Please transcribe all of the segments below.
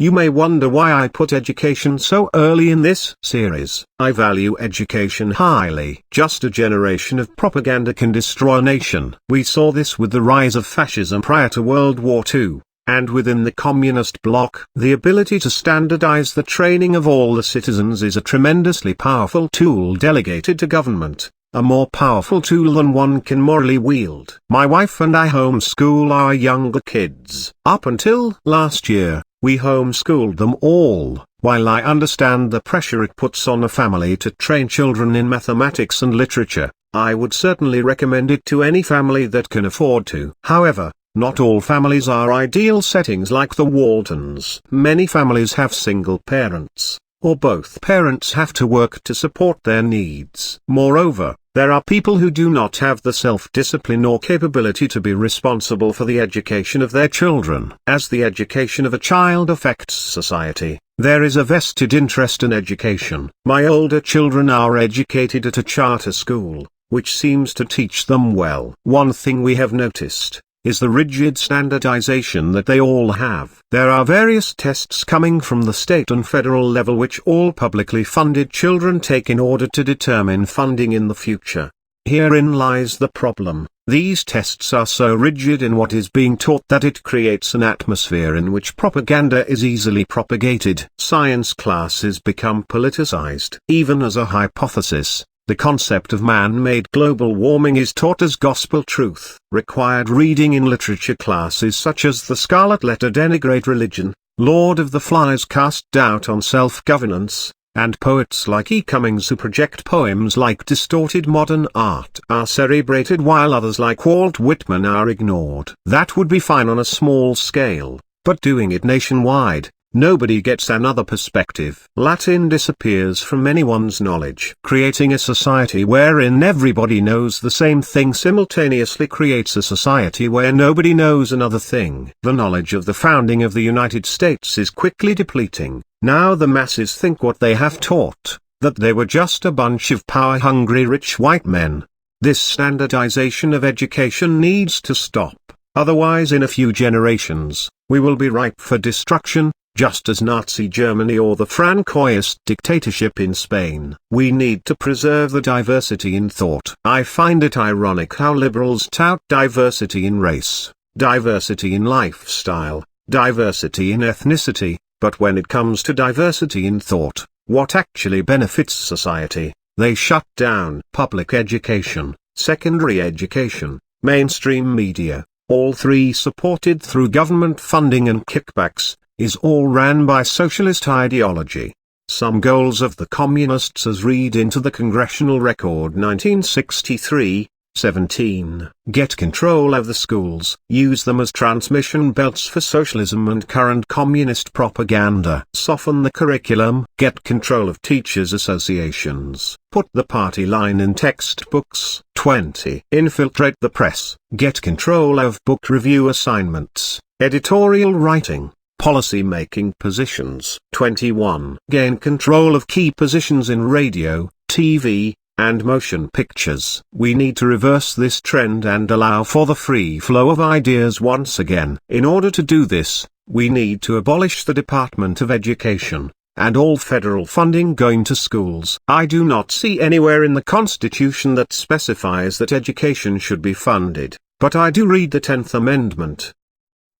You may wonder why I put education so early in this series. I value education highly. Just a generation of propaganda can destroy a nation. We saw this with the rise of fascism prior to World War II. And within the communist bloc, the ability to standardize the training of all the citizens is a tremendously powerful tool delegated to government, a more powerful tool than one can morally wield. My wife and I homeschool our younger kids. Up until last year, we homeschooled them all. While I understand the pressure it puts on a family to train children in mathematics and literature, I would certainly recommend it to any family that can afford to. However, not all families are ideal settings like the Waltons. Many families have single parents, or both parents have to work to support their needs. Moreover, there are people who do not have the self-discipline or capability to be responsible for the education of their children. As the education of a child affects society, there is a vested interest in education. My older children are educated at a charter school, which seems to teach them well. One thing we have noticed is the rigid standardization that they all have. There are various tests coming from the state and federal level which all publicly funded children take in order to determine funding in the future. Herein lies the problem. These tests are so rigid in what is being taught that it creates an atmosphere in which propaganda is easily propagated. Science classes become politicized. Even as a hypothesis, the concept of man-made global warming is taught as gospel truth. Required reading in literature classes such as The Scarlet Letter denigrate religion, Lord of the Flies cast doubt on self-governance, and poets like E. Cummings who project poems like distorted modern art are celebrated while others like Walt Whitman are ignored. That would be fine on a small scale, but doing it nationwide, nobody gets another perspective. Latin disappears from anyone's knowledge. Creating a society wherein everybody knows the same thing simultaneously creates a society where nobody knows another thing. The knowledge of the founding of the United States is quickly depleting. Now the masses think what they have taught, that they were just a bunch of power-hungry rich white men. This standardization of education needs to stop, otherwise in a few generations, we will be ripe for destruction, just as Nazi Germany or the Francoist dictatorship in Spain. We need to preserve the diversity in thought. I find it ironic how liberals tout diversity in race, diversity in lifestyle, diversity in ethnicity, but when it comes to diversity in thought, what actually benefits society, they shut down. Public education, secondary education, mainstream media, all three supported through government funding and kickbacks, is all ran by socialist ideology. Some goals of the communists as read into the Congressional Record 1963, 17. Get control of the schools. Use them as transmission belts for socialism and current communist propaganda. Soften the curriculum. Get control of teachers' associations. Put the party line in textbooks. 20. Infiltrate the press. Get control of book review assignments, editorial writing, policy-making positions. 21. Gain control of key positions in radio, TV, and motion pictures. We need to reverse this trend and allow for the free flow of ideas once again. In order to do this, we need to abolish the Department of Education, and all federal funding going to schools. I do not see anywhere in the Constitution that specifies that education should be funded, but I do read the 10th Amendment.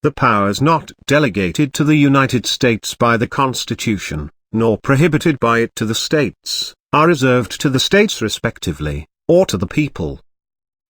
The powers not delegated to the United States by the Constitution, nor prohibited by it to the states, are reserved to the states respectively, or to the people.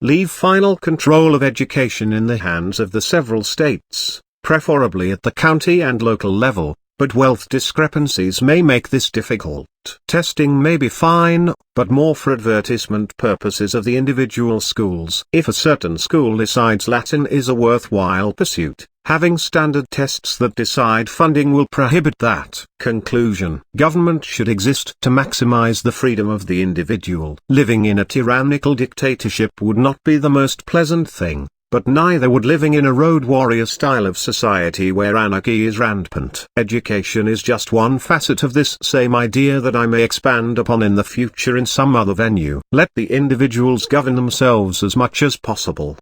Leave final control of education in the hands of the several states, preferably at the county and local level, but wealth discrepancies may make this difficult. Testing may be fine, but more for advertisement purposes of the individual schools. If a certain school decides Latin is a worthwhile pursuit, having standard tests that decide funding will prohibit that. Conclusion: government should exist to maximize the freedom of the individual. Living in a tyrannical dictatorship would not be the most pleasant thing, but neither would living in a road warrior style of society where anarchy is rampant. Education is just one facet of this same idea that I may expand upon in the future in some other venue. Let the individuals govern themselves as much as possible.